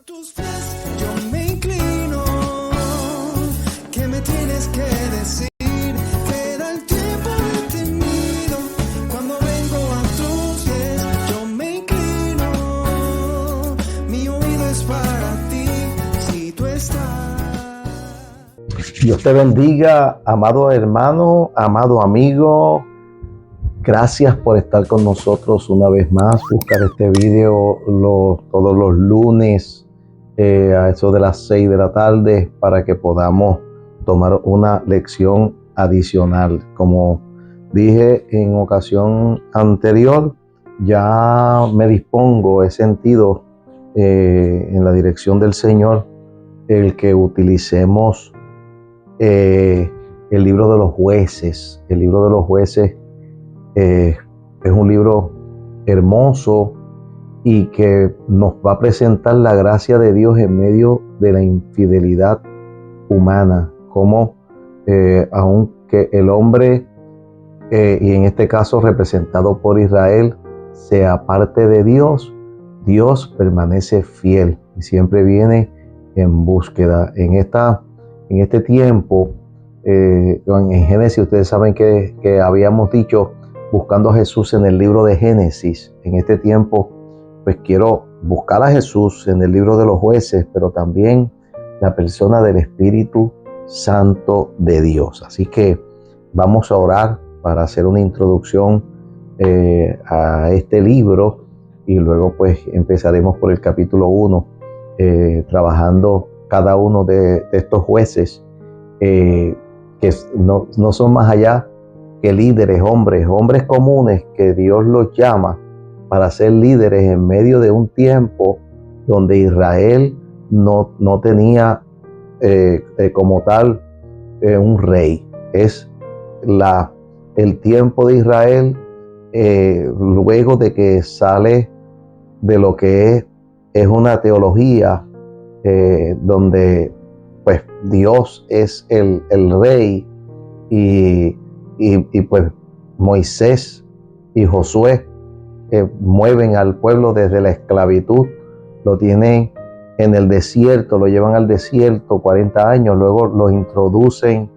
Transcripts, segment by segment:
tus pies yo me inclino. ¿Qué me tienes que decir? Queda el tiempo detenido. Cuando vengo a tus pies yo me inclino. Mi oído es para ti si tú estás. Dios te bendiga, amado hermano, amado amigo. Gracias por estar con nosotros una vez más. Buscar este video todos los lunes a eso de las 6 de la tarde para que podamos tomar una lección adicional. Como dije en ocasión anterior, ya me dispongo, he sentido en la dirección del Señor el que utilicemos el libro de los jueces. El libro de los jueces es un libro hermoso y que nos va a presentar la gracia de Dios en medio de la infidelidad humana, como aunque el hombre, y en este caso representado por Israel, se aparte de Dios, Dios permanece fiel y siempre viene en búsqueda. En este tiempo, en Génesis, ustedes saben que habíamos dicho buscando a Jesús en el libro de Génesis. En este tiempo, pues quiero buscar a Jesús en el libro de los jueces, pero también la persona del Espíritu Santo de Dios. Así que vamos a orar para hacer una introducción a este libro y luego pues empezaremos por el capítulo 1, trabajando cada uno de estos jueces que no son más allá que líderes, hombres comunes que Dios los llama para ser líderes en medio de un tiempo donde Israel no tenía como tal un rey. Es el tiempo de Israel luego de que sale de lo que es una teología donde pues Dios es el rey y pues Moisés y Josué mueven al pueblo desde la esclavitud, lo tienen en el desierto, lo llevan al desierto 40 años, luego lo introducen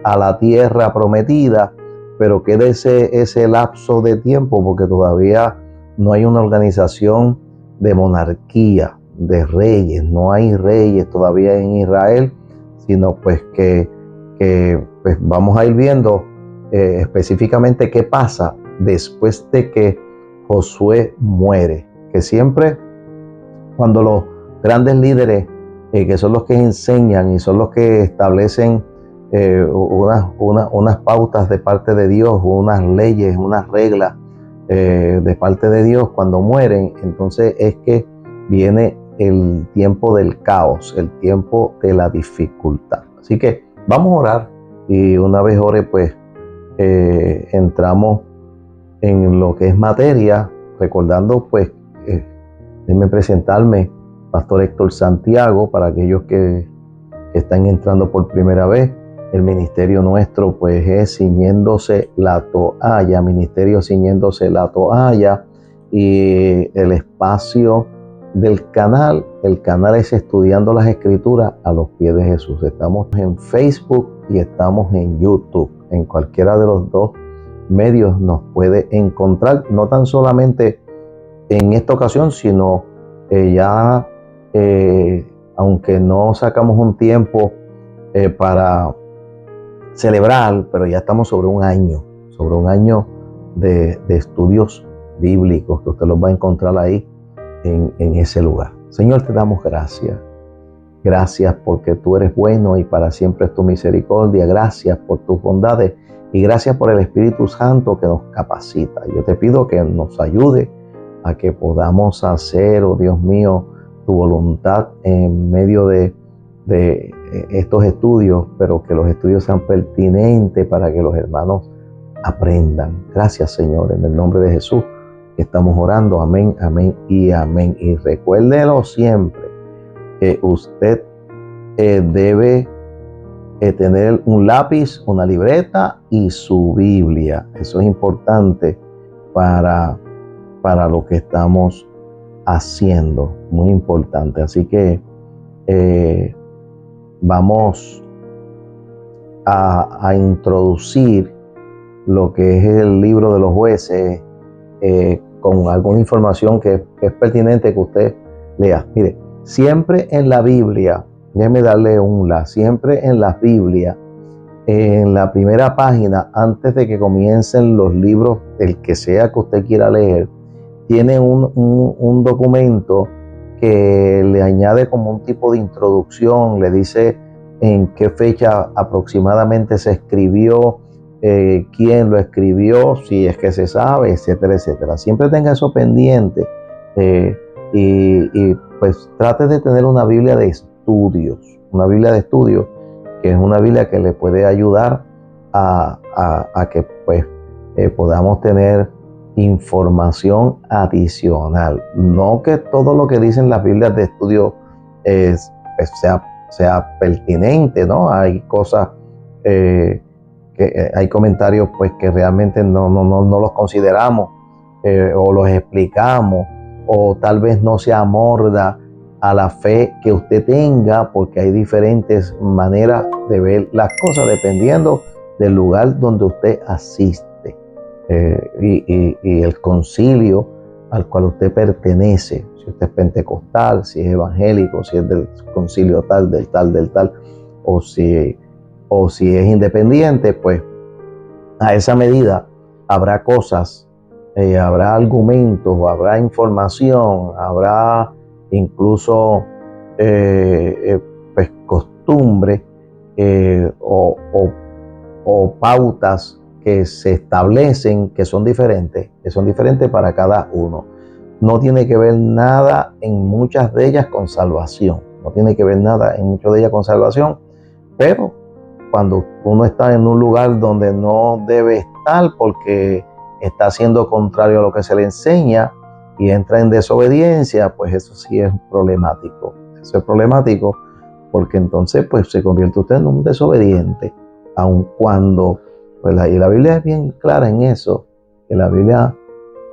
a la tierra prometida, pero queda ese lapso de tiempo porque todavía no hay una organización de monarquía, de reyes, no hay reyes todavía en Israel, sino pues que pues vamos a ir viendo específicamente qué pasa después de que Josué muere, que siempre cuando los grandes líderes que son los que enseñan y son los que establecen unas pautas de parte de Dios, unas leyes, unas reglas de parte de Dios, cuando mueren, entonces es que viene el tiempo del caos, el tiempo de la dificultad. Así que vamos a orar y una vez ore pues entramos en lo que es materia, recordando pues, déjenme presentarme, Pastor Héctor Santiago, para aquellos que están entrando por primera vez. El ministerio nuestro pues es Ciñéndose la Toalla, ministerio Ciñéndose la Toalla, y el espacio del canal, el canal es Estudiando las Escrituras a los pies de Jesús. Estamos en Facebook y estamos en YouTube. En cualquiera de los dos medios nos puede encontrar, no tan solamente en esta ocasión, sino aunque no sacamos un tiempo para celebrar, pero ya estamos sobre un año de estudios bíblicos que usted los va a encontrar ahí en ese lugar. Señor, te damos gracias. Gracias porque tú eres bueno y para siempre es tu misericordia. Gracias por tus bondades y gracias por el Espíritu Santo que nos capacita. Yo te pido que nos ayude a que podamos hacer, oh Dios mío, tu voluntad en medio de estos estudios, pero que los estudios sean pertinentes para que los hermanos aprendan. Gracias, Señor, en el nombre de Jesús que estamos orando. Amén, amén y amén. Y recuérdelo siempre, que usted debe tener un lápiz, una libreta y su Biblia. Eso es importante para lo que estamos haciendo. Muy importante. Así que vamos a introducir lo que es el libro de los jueces con alguna información que es pertinente que usted lea. Mire, siempre en la Biblia, déjeme darle siempre en la Biblia, en la primera página, antes de que comiencen los libros, el que sea que usted quiera leer, tiene un documento que le añade como un tipo de introducción, le dice en qué fecha aproximadamente se escribió, quién lo escribió, si es que se sabe, etcétera, etcétera. Siempre tenga eso pendiente y pues trate de tener una Biblia de estudios, que es una Biblia que le puede ayudar a que pues podamos tener información adicional. No que todo lo que dicen las Biblias de estudio sea pertinente, ¿no? Hay cosas hay comentarios pues que realmente no los consideramos o los explicamos, o tal vez no se amolda a la fe que usted tenga, porque hay diferentes maneras de ver las cosas dependiendo del lugar donde usted asiste y el concilio al cual usted pertenece. Si usted es pentecostal, si es evangélico, si es del concilio tal, del tal, o si es independiente, pues a esa medida habrá cosas, habrá argumentos, habrá información, habrá incluso pues costumbre o pautas que se establecen que son diferentes para cada uno. No tiene que ver nada en muchas de ellas con salvación, pero cuando uno está en un lugar donde no debe estar porque está siendo contrario a lo que se le enseña y entra en desobediencia, pues eso sí es problemático. Eso es problemático porque entonces pues se convierte usted en un desobediente, aun cuando pues la Biblia es bien clara en eso, que la Biblia,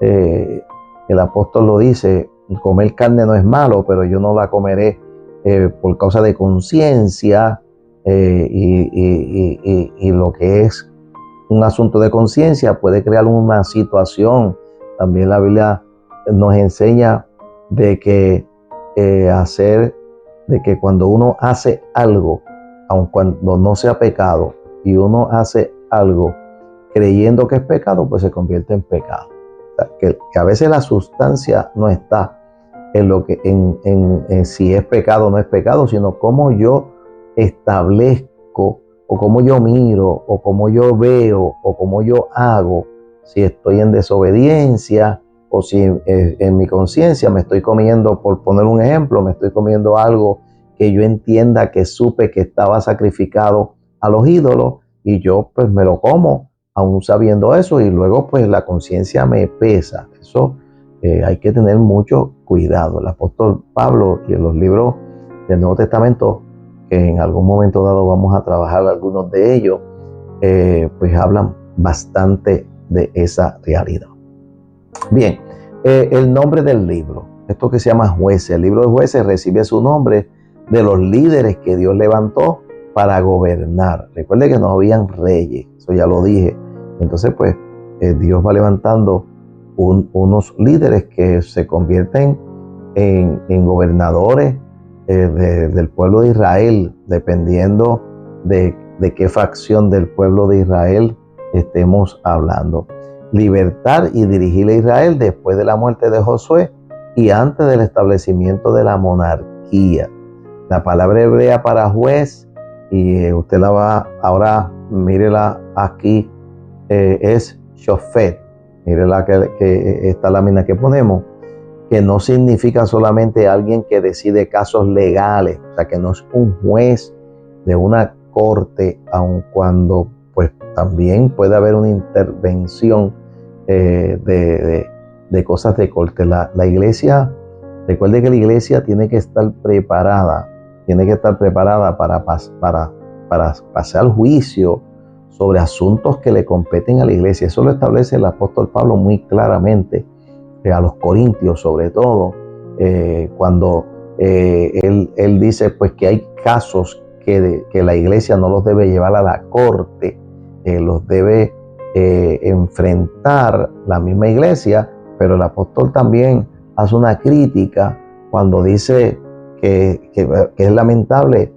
el apóstol lo dice, comer carne no es malo, pero yo no la comeré por causa de conciencia, y lo que es un asunto de conciencia puede crear una situación. También la Biblia nos enseña de que cuando uno hace algo, aun cuando no sea pecado, y uno hace algo creyendo que es pecado, pues se convierte en pecado. O sea, que a veces la sustancia no está en lo que en si es pecado o no es pecado, sino cómo yo establezco, o cómo yo miro, o cómo yo veo, o cómo yo hago, si estoy en desobediencia, o si en mi conciencia me estoy comiendo, por poner un ejemplo, me estoy comiendo algo que yo entienda que supe que estaba sacrificado a los ídolos, y yo pues me lo como, aún sabiendo eso, y luego pues la conciencia me pesa. Eso hay que tener mucho cuidado. El apóstol Pablo, y en los libros del Nuevo Testamento, que en algún momento dado vamos a trabajar algunos de ellos, pues hablan bastante de esa realidad. Bien, el nombre del libro, esto que se llama Jueces, el libro de Jueces recibe su nombre de los líderes que Dios levantó para gobernar. Recuerde que no habían reyes, eso ya lo dije. Entonces pues Dios va levantando unos líderes que se convierten en gobernadores del pueblo de Israel, dependiendo de qué facción del pueblo de Israel estemos hablando. Libertar y dirigir a Israel después de la muerte de Josué y antes del establecimiento de la monarquía. La palabra hebrea para juez, y usted la va, ahora mírela aquí, es shofet. Mírela que esta lámina que ponemos, que no significa solamente alguien que decide casos legales, o sea, que no es un juez de una corte, aun cuando pues también puede haber una intervención de cosas de corte. La iglesia, recuerde que la iglesia tiene que estar preparada para pasar juicio sobre asuntos que le competen a la iglesia. Eso lo establece el apóstol Pablo muy claramente a los corintios, sobre todo, cuando él dice pues que hay casos que la iglesia no los debe llevar a la corte, los debe enfrentar la misma iglesia, pero el apóstol también hace una crítica cuando dice que es lamentable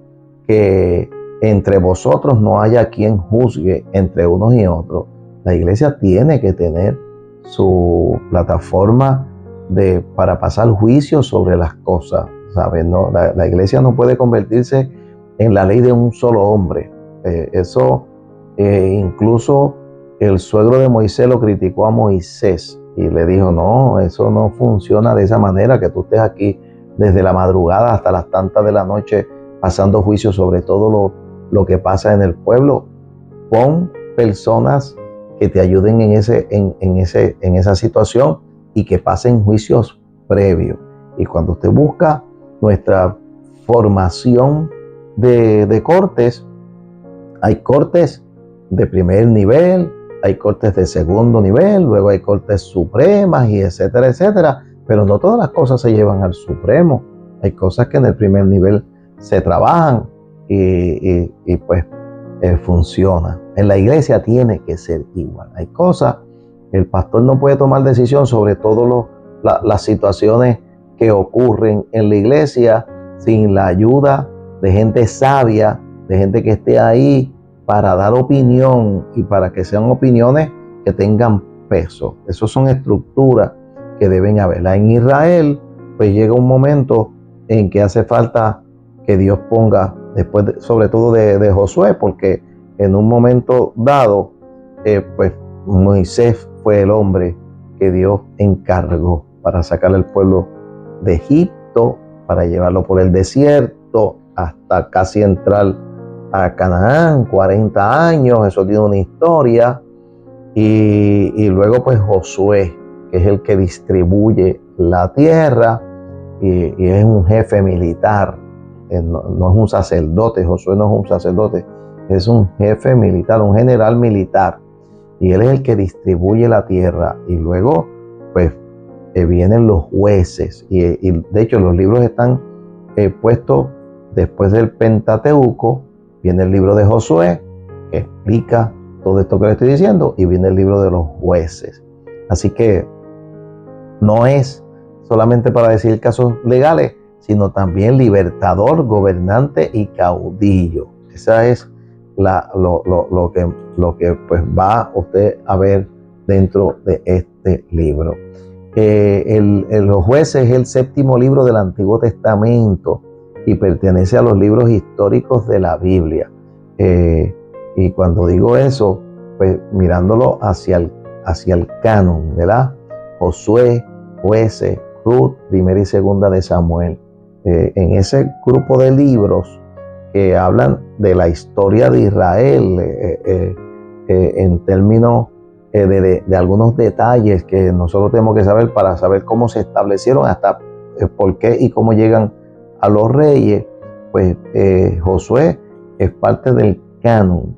que entre vosotros no haya quien juzgue entre unos y otros. La iglesia tiene que tener su plataforma para pasar juicio sobre las cosas, ¿sabes? No, la iglesia no puede convertirse en la ley de un solo hombre. Incluso el suegro de Moisés lo criticó a Moisés y le dijo, no, eso no funciona de esa manera, que tú estés aquí desde la madrugada hasta las tantas de la noche pasando juicio sobre todo lo que pasa en el pueblo. Pon personas que te ayuden en esa situación y que pasen juicios previos. Y cuando usted busca nuestra formación de cortes, hay cortes de primer nivel, hay cortes de segundo nivel, luego hay cortes supremas y etcétera, etcétera. Pero no todas las cosas se llevan al supremo. Hay cosas que en el primer nivel se trabajan y pues funciona. En la iglesia tiene que ser igual. Hay cosas, el pastor no puede tomar decisión sobre todas las situaciones que ocurren en la iglesia sin la ayuda de gente sabia, de gente que esté ahí para dar opinión y para que sean opiniones que tengan peso. Esas son estructuras que deben haber. En Israel, pues llega un momento en que hace falta que Dios ponga, después sobre todo de Josué, porque en un momento dado, pues Moisés fue el hombre que Dios encargó para sacar al pueblo de Egipto, para llevarlo por el desierto hasta casi entrar a Canaán, 40 años, eso tiene una historia. Y luego pues Josué, que es el que distribuye la tierra y es un jefe militar, no es un sacerdote. Josué no es un sacerdote, es un jefe militar, un general militar, y él es el que distribuye la tierra. Y luego pues vienen los jueces y de hecho los libros están puestos después del Pentateuco. Viene el libro de Josué, que explica todo esto que le estoy diciendo, y viene el libro de los jueces. Así que no es solamente para decir casos legales, sino también libertador, gobernante y caudillo. Esa es lo que pues va usted a ver dentro de este libro. Los jueces es el séptimo libro del Antiguo Testamento y pertenece a los libros históricos de la Biblia. Y cuando digo eso, pues mirándolo hacia el canon, ¿verdad? Josué, Jueces, Ruth, Primera y Segunda de Samuel. En ese grupo de libros que hablan de la historia de Israel, en términos de algunos detalles que nosotros tenemos que saber para saber cómo se establecieron, hasta por qué y cómo llegan a los reyes, pues Josué es parte del canon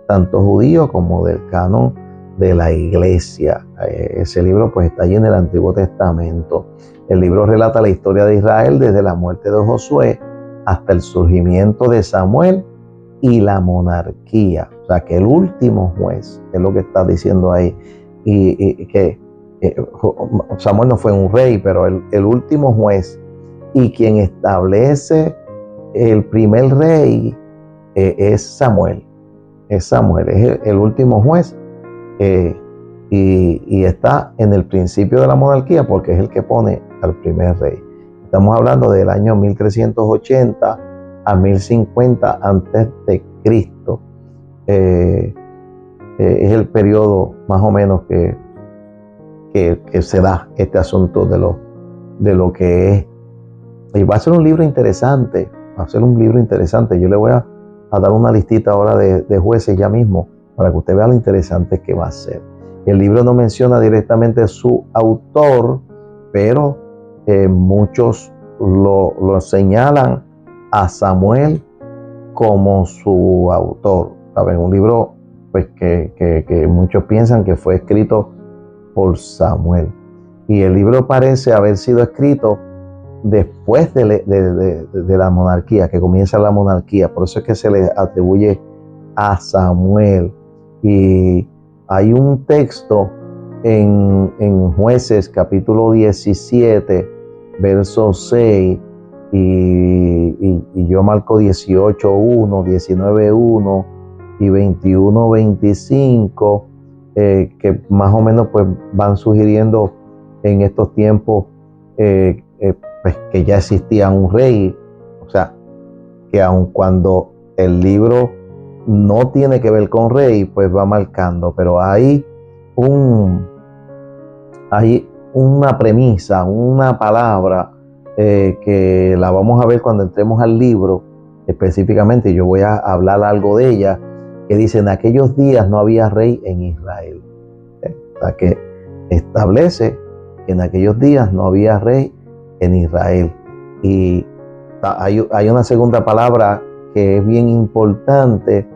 tanto judío como del canon de la iglesia. Ese libro pues está allí en el Antiguo Testamento. El libro relata la historia de Israel desde la muerte de Josué hasta el surgimiento de Samuel y la monarquía. O sea, que el último juez, es lo que está diciendo ahí, y que Samuel no fue un rey, pero el último juez y quien establece el primer rey es Samuel. Es el último juez. Y está en el principio de la monarquía porque es el que pone al primer rey. Estamos hablando del año 1380 a 1050 antes de Cristo. Es el periodo más o menos que se da este asunto de lo que es. Y va a ser un libro interesante. Yo le voy a dar una listita ahora de jueces ya mismo para que usted vea lo interesante que va a ser. El libro no menciona directamente su autor, pero muchos lo señalan a Samuel como su autor. ¿Saben? Un libro pues, que muchos piensan que fue escrito por Samuel. Y el libro parece haber sido escrito después de la monarquía, que comienza la monarquía. Por eso es que se le atribuye a Samuel. Y hay un texto en Jueces capítulo 17, verso 6, y yo marco 18:1, 19:1 y 21:25, que más o menos pues van sugiriendo en estos tiempos pues que ya existía un rey. O sea, que aun cuando el libro no tiene que ver con rey, pues va marcando, pero hay una premisa, una palabra que la vamos a ver cuando entremos al libro específicamente. Yo voy a hablar algo de ella, que dice: en aquellos días no había rey en Israel. O sea, que establece que en aquellos días no había rey en Israel. Y hay una segunda palabra que es bien importante,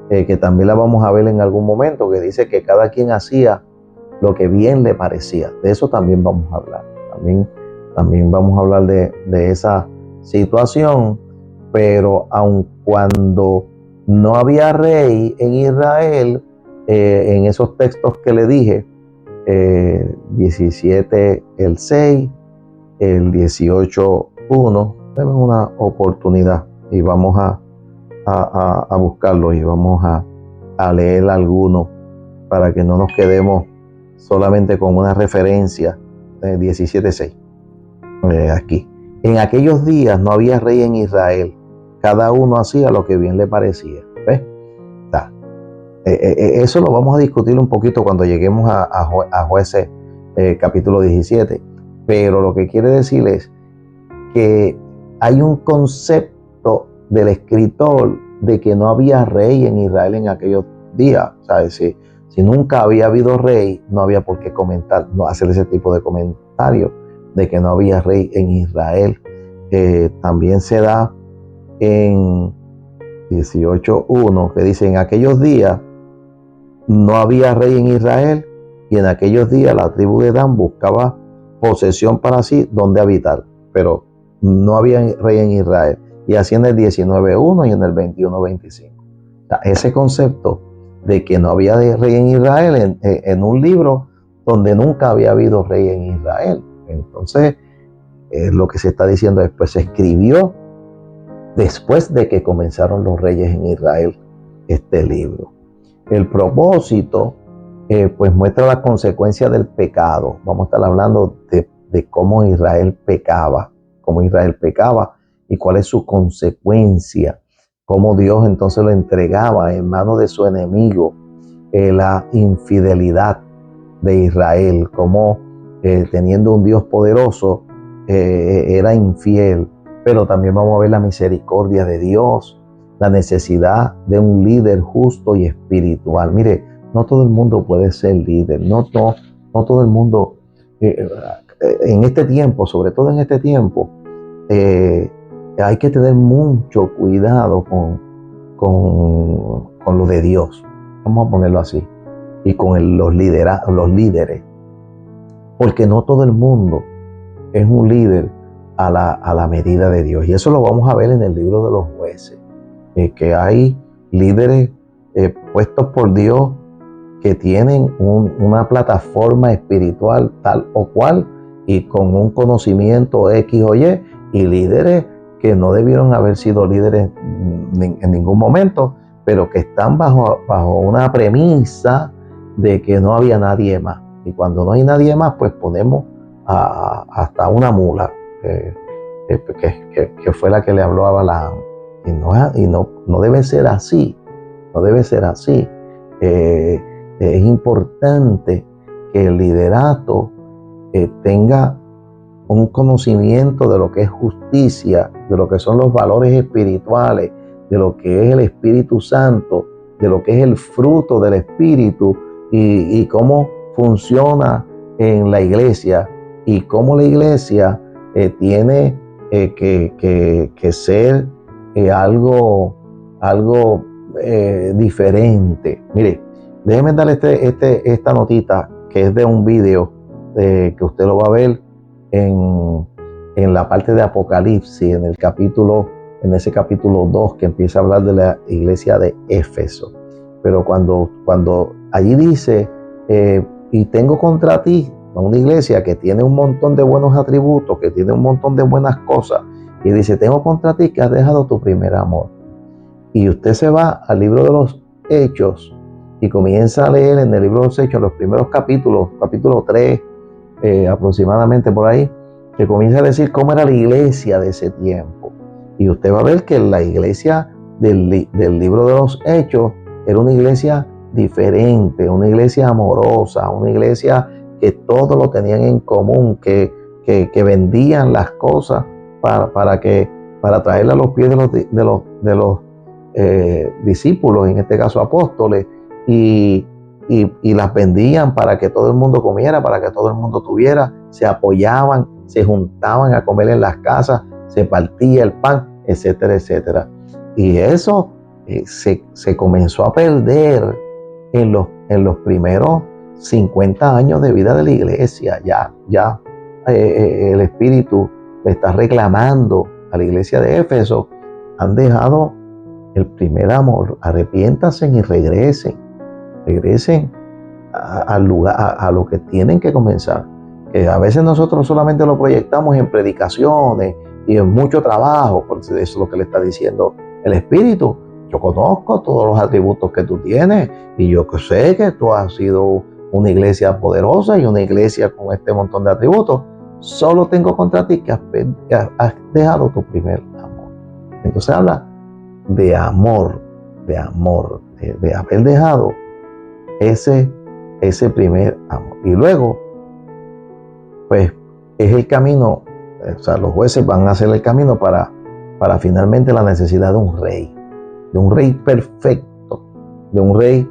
que también la vamos a ver en algún momento, que dice que cada quien hacía lo que bien le parecía. De eso también vamos a hablar. También vamos a hablar de esa situación. Pero aun cuando no había rey en Israel, en esos textos que le dije, 17 el 6, el 18:1, denme una oportunidad y vamos a buscarlo y vamos a leer algunos para que no nos quedemos solamente con una referencia. 17:6, aquí. En aquellos días no había rey en Israel, cada uno hacía lo que bien le parecía. ¿Ves? Eso lo vamos a discutir un poquito cuando lleguemos a Jueces capítulo 17, pero lo que quiere decir es que hay un concepto del escritor de que no había rey en Israel en aquellos días. ¿Sabes? Si nunca había habido rey, no había por qué hacer ese tipo de comentarios de que no había rey en Israel. También se da en 18:1, que dice: en aquellos días no había rey en Israel, y en aquellos días la tribu de Dan buscaba posesión para sí donde habitar, pero no había rey en Israel. Y así en el 19:1 y en el 21:25. O sea, ese concepto de que no había rey en Israel en un libro donde nunca había habido rey en Israel. Entonces, lo que se está diciendo es, pues se escribió después de que comenzaron los reyes en Israel este libro. El propósito, pues muestra la consecuencia del pecado. Vamos a estar hablando de cómo Israel pecaba y cuál es su consecuencia, cómo Dios entonces lo entregaba en manos de su enemigo, la infidelidad de Israel, cómo teniendo un Dios poderoso era infiel. Pero también vamos a ver la misericordia de Dios, la necesidad de un líder justo y espiritual. Mire, no todo el mundo puede ser líder, no todo el mundo, en este tiempo, sobre todo en este tiempo, hay que tener mucho cuidado con lo de Dios, vamos a ponerlo así, y con los líderes, porque no todo el mundo es un líder a la medida de Dios. Y eso lo vamos a ver en el libro de los Jueces, que hay líderes puestos por Dios que tienen una plataforma espiritual tal o cual y con un conocimiento X o Y, y líderes que no debieron haber sido líderes en ningún momento, pero que están bajo una premisa de que no había nadie más. Y cuando no hay nadie más, pues ponemos hasta una mula, que fue la que le habló a Balaam. Y no debe ser así. No debe ser así. Es importante que el liderato tenga un conocimiento de lo que es justicia, de lo que son los valores espirituales, de lo que es el Espíritu Santo, de lo que es el fruto del Espíritu y cómo funciona en la iglesia, y cómo la iglesia tiene que ser algo diferente. Mire, déjenme darle esta notita que es de un video que usted lo va a ver en la parte de Apocalipsis, en ese capítulo 2 que empieza a hablar de la iglesia de Éfeso. Pero cuando allí dice, y tengo contra ti una iglesia que tiene un montón de buenos atributos, que tiene un montón de buenas cosas, y dice, tengo contra ti que has dejado tu primer amor. Y usted se va al libro de los Hechos y comienza a leer en el libro de los Hechos los primeros capítulo 3 aproximadamente por ahí, que comienza a decir cómo era la iglesia de ese tiempo. Y usted va a ver que la iglesia del libro de los Hechos era una iglesia diferente, una iglesia amorosa, una iglesia que todo lo tenían en común, que vendían las cosas para traerle a los pies de los discípulos, en este caso apóstoles, y las vendían para que todo el mundo comiera, para que todo el mundo tuviera, se apoyaban, se juntaban a comer en las casas, se partía el pan, etcétera, etcétera. Y eso se comenzó a perder en los primeros 50 años de vida de la iglesia. Ya el Espíritu le está reclamando a la iglesia de Éfeso, han dejado el primer amor, arrepiéntanse y regresen al lugar, a lo que tienen que comenzar. Que a veces nosotros solamente lo proyectamos en predicaciones y en mucho trabajo, porque eso es lo que le está diciendo el Espíritu. Yo conozco todos los atributos que tú tienes y yo sé que tú has sido una iglesia poderosa y una iglesia con este montón de atributos. Solo tengo contra ti que has dejado tu primer amor. Entonces habla de amor, de haber dejado ese primer amor. Y luego, pues, es el camino, o sea, los jueces van a hacer el camino para finalmente la necesidad de un rey perfecto, de un rey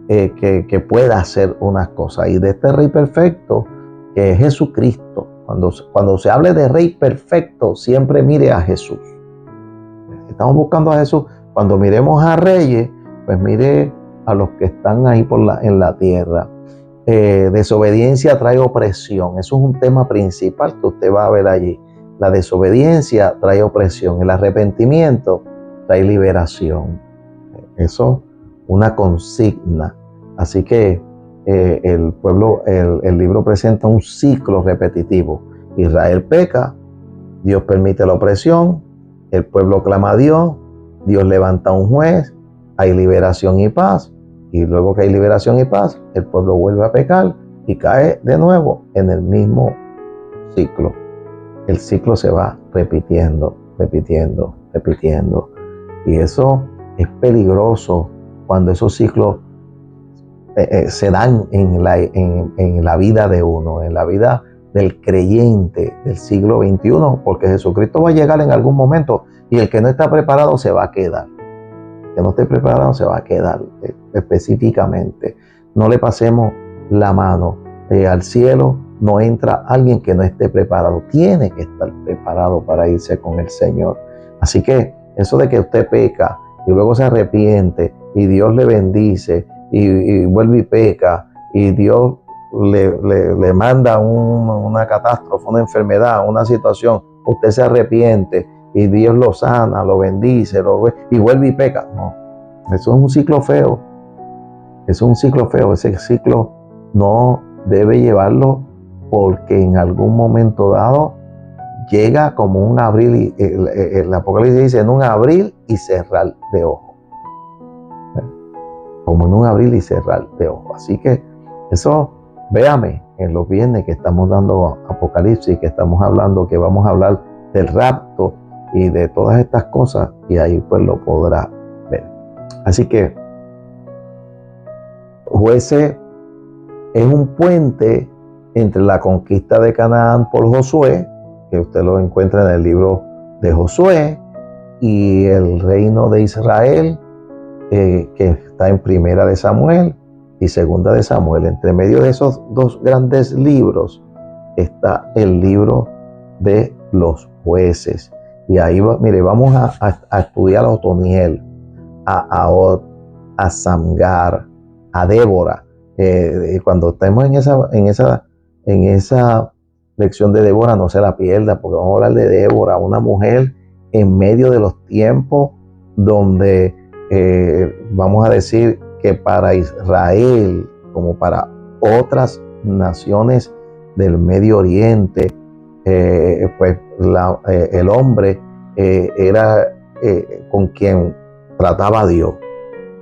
que pueda hacer unas cosas. Y de este rey perfecto, que es Jesucristo. Cuando se hable de rey perfecto, siempre mire a Jesús. Estamos buscando a Jesús. Cuando miremos a reyes, pues mire a los que están ahí en la tierra. Desobediencia trae opresión. Eso es un tema principal que usted va a ver allí. La desobediencia trae opresión. El arrepentimiento trae liberación. Eso una consigna. Así que el libro presenta un ciclo repetitivo. Israel peca, Dios permite la opresión, el pueblo clama a Dios, Dios levanta un juez, hay liberación y paz, y luego que hay liberación y paz, el pueblo vuelve a pecar y cae de nuevo en el mismo ciclo. El ciclo se va repitiendo. Y eso es peligroso cuando esos ciclos se dan en la vida de uno, en la vida del creyente del siglo XXI, porque Jesucristo va a llegar en algún momento y el que no está preparado se va a quedar. El que no esté preparado se va a quedar específicamente. No le pasemos la mano. Al cielo no entra alguien que no esté preparado. Tiene que estar preparado para irse con el Señor. Así que eso de que usted peca y luego se arrepiente y Dios le bendice y vuelve y peca y Dios le manda una catástrofe, una enfermedad, una situación, usted se arrepiente y Dios lo sana, lo bendice y vuelve y peca. No, eso es un ciclo feo. Eso es un ciclo feo. Ese ciclo no debe llevarlo, porque en algún momento dado llega como un abrir, el Apocalipsis dice, en un abrir y cerrar de ojos. Como en un abrir y cerrar de ojos. Así que eso, véame en los viernes que estamos dando Apocalipsis, que estamos hablando, que vamos a hablar del rapto y de todas estas cosas, y ahí pues lo podrá ver. Así que Jueces es un puente entre la conquista de Canaán por Josué, que usted lo encuentra en el libro de Josué, y el reino de Israel, que está en Primera de Samuel y Segunda de Samuel. Entre medio de esos dos grandes libros está el libro de los jueces. Y ahí, mire, vamos a estudiar a Otoniel, a Od, a Samgar, a Débora. Cuando estemos en en esa lección de Débora no se la pierda, porque vamos a hablar de Débora, una mujer en medio de los tiempos donde vamos a decir que para Israel, como para otras naciones del Medio Oriente, pues el hombre era con quien trataba a Dios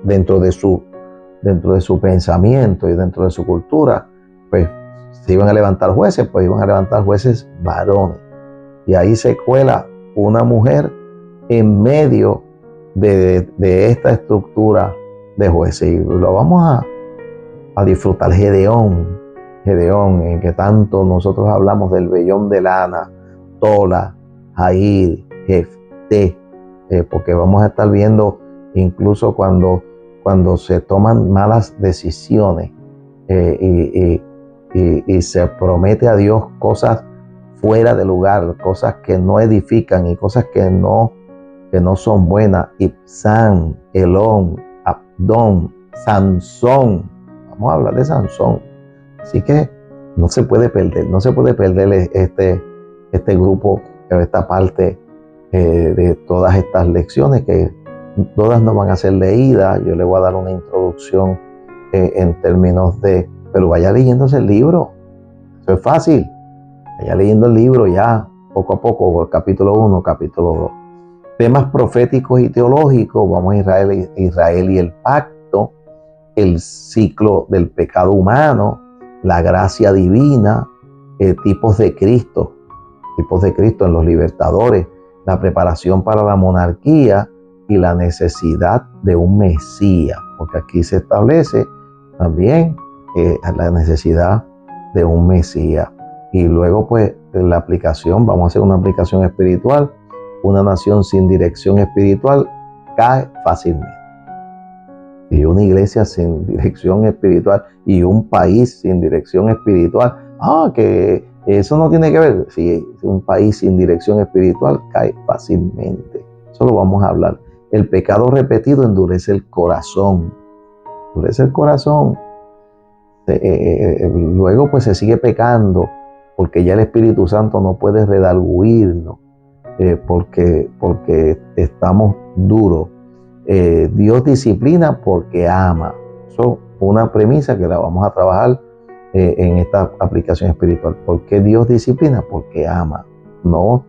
dentro de su pensamiento y dentro de su cultura. Pues se iban a levantar jueces, pues iban a levantar jueces varones. Y ahí se cuela una mujer en medio de esta estructura de jueces. Y lo vamos a disfrutar. Gedeón, en que tanto nosotros hablamos del vellón de lana, Tola, Jair, Jefté, porque vamos a estar viendo incluso cuando se toman malas decisiones y se promete a Dios cosas fuera de lugar, cosas que no edifican y cosas que no son buenas. Ibsán, Elón, Abdón, Sansón. Vamos a hablar de Sansón. Así que no se puede perder este grupo, esta parte de todas estas lecciones, que todas no van a ser leídas. Yo le voy a dar una introducción en términos de, pero vaya leyéndose el libro. Eso es fácil. Vaya leyendo el libro ya, poco a poco, capítulo 1, capítulo 2. Temas proféticos y teológicos, vamos a Israel y el pacto, el ciclo del pecado humano, la gracia divina, tipos de Cristo en los libertadores, la preparación para la monarquía y la necesidad de un Mesías, porque aquí se establece también la necesidad de un Mesías. Y luego pues la aplicación, vamos a hacer una aplicación espiritual. Una nación sin dirección espiritual cae fácilmente. Y una iglesia sin dirección espiritual y un país sin dirección espiritual, que eso no tiene que ver. Si un país sin dirección espiritual cae fácilmente. Eso lo vamos a hablar. El pecado repetido endurece el corazón. Luego pues se sigue pecando porque ya el Espíritu Santo no puede redarguirnos, porque estamos duros. Dios disciplina porque ama. Eso es una premisa que la vamos a trabajar en esta aplicación espiritual. ¿Por qué Dios disciplina? Porque ama, no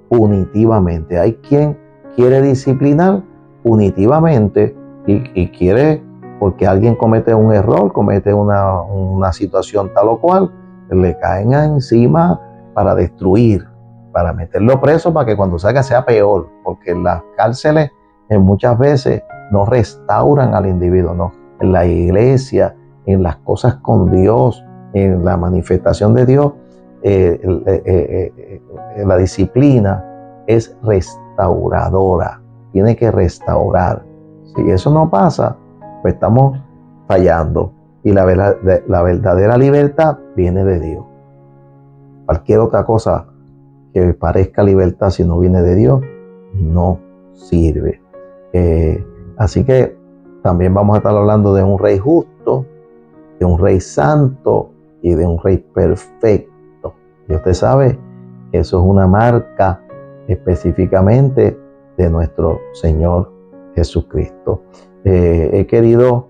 punitivamente. Hay quien quiere disciplinar punitivamente y quiere, porque alguien comete un error, comete una situación tal o cual, le caen encima para destruir, para meterlo preso, para que cuando salga sea peor, porque las cárceles muchas veces no restauran al individuo, no. En la iglesia, en las cosas con Dios, en la manifestación de Dios, la disciplina es restauradora, tiene que restaurar. Si eso no pasa, pues estamos fallando. Y la verdadera libertad viene de Dios. Cualquier otra cosa que parezca libertad, si no viene de Dios, no sirve. Así que también vamos a estar hablando de un rey justo, de un rey santo y de un rey perfecto. Y usted sabe que eso es una marca específicamente de nuestro Señor Jesucristo. He querido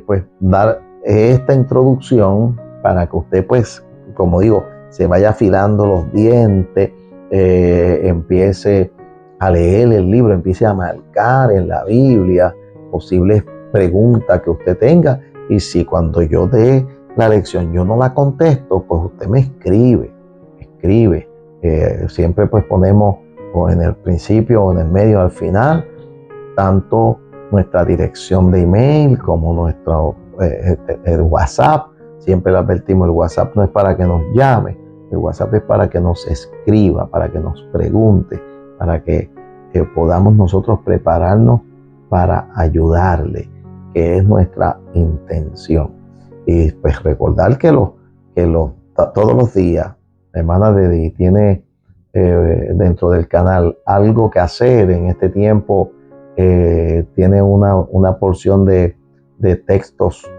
pues dar esta introducción para que usted, pues, como digo, se vaya afilando los dientes, empiece a leer el libro, empiece a marcar en la Biblia posibles preguntas que usted tenga. Y si cuando yo dé la lección yo no la contesto, pues usted me escribe. Siempre pues ponemos o en el principio o en el medio, al final, tanto nuestra dirección de email como nuestro el WhatsApp. Siempre le advertimos, el WhatsApp no es para que nos llame, el WhatsApp es para que nos escriba, para que nos pregunte, para que podamos nosotros prepararnos para ayudarle, que es nuestra intención. Y pues recordar que todos los días, la hermana Dedi tiene dentro del canal algo que hacer en este tiempo. Tiene una porción de textos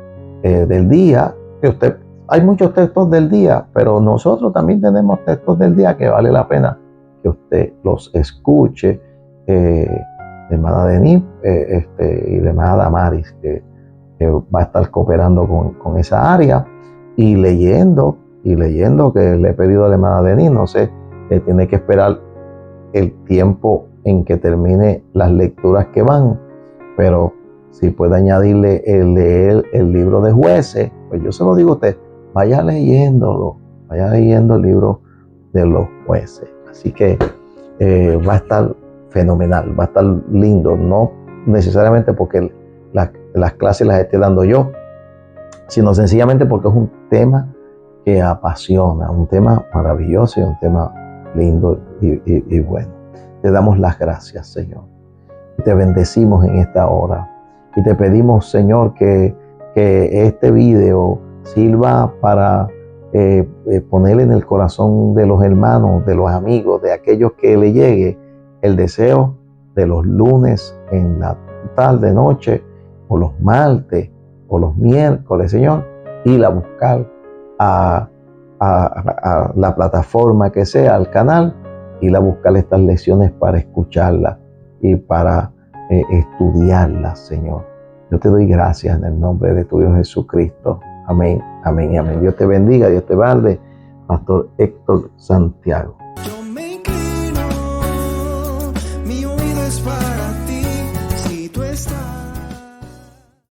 del día que usted hay muchos textos del día, pero nosotros también tenemos textos del día que vale la pena que usted los escuche. La hermana Denis y la hermana Damaris, que va a estar cooperando con esa área y leyendo, que le he pedido a la hermana Denis, no sé, tiene que esperar el tiempo en que termine las lecturas que van, pero si puede añadirle el leer el libro de Jueces, pues yo se lo digo a usted, vaya leyendo el libro de los Jueces. Así que va a estar fenomenal, va a estar lindo, no necesariamente porque las clases las esté dando yo, sino sencillamente porque es un tema que apasiona, un tema maravilloso y un tema lindo y bueno. Te damos las gracias, Señor. Y te bendecimos en esta hora. Y te pedimos, Señor, que este video sirva para poner en el corazón de los hermanos, de los amigos, de aquellos que le llegue el deseo de los lunes en la tarde, noche, o los martes, o los miércoles, Señor, ir a buscar a la plataforma que sea, al canal, ir a buscar estas lecciones para escucharlas y para estudiarlas, Señor. Yo te doy gracias en el nombre de tu Hijo Jesucristo. Amén, amén y amén. Dios te bendiga, Dios te guarde. Pastor Héctor Santiago.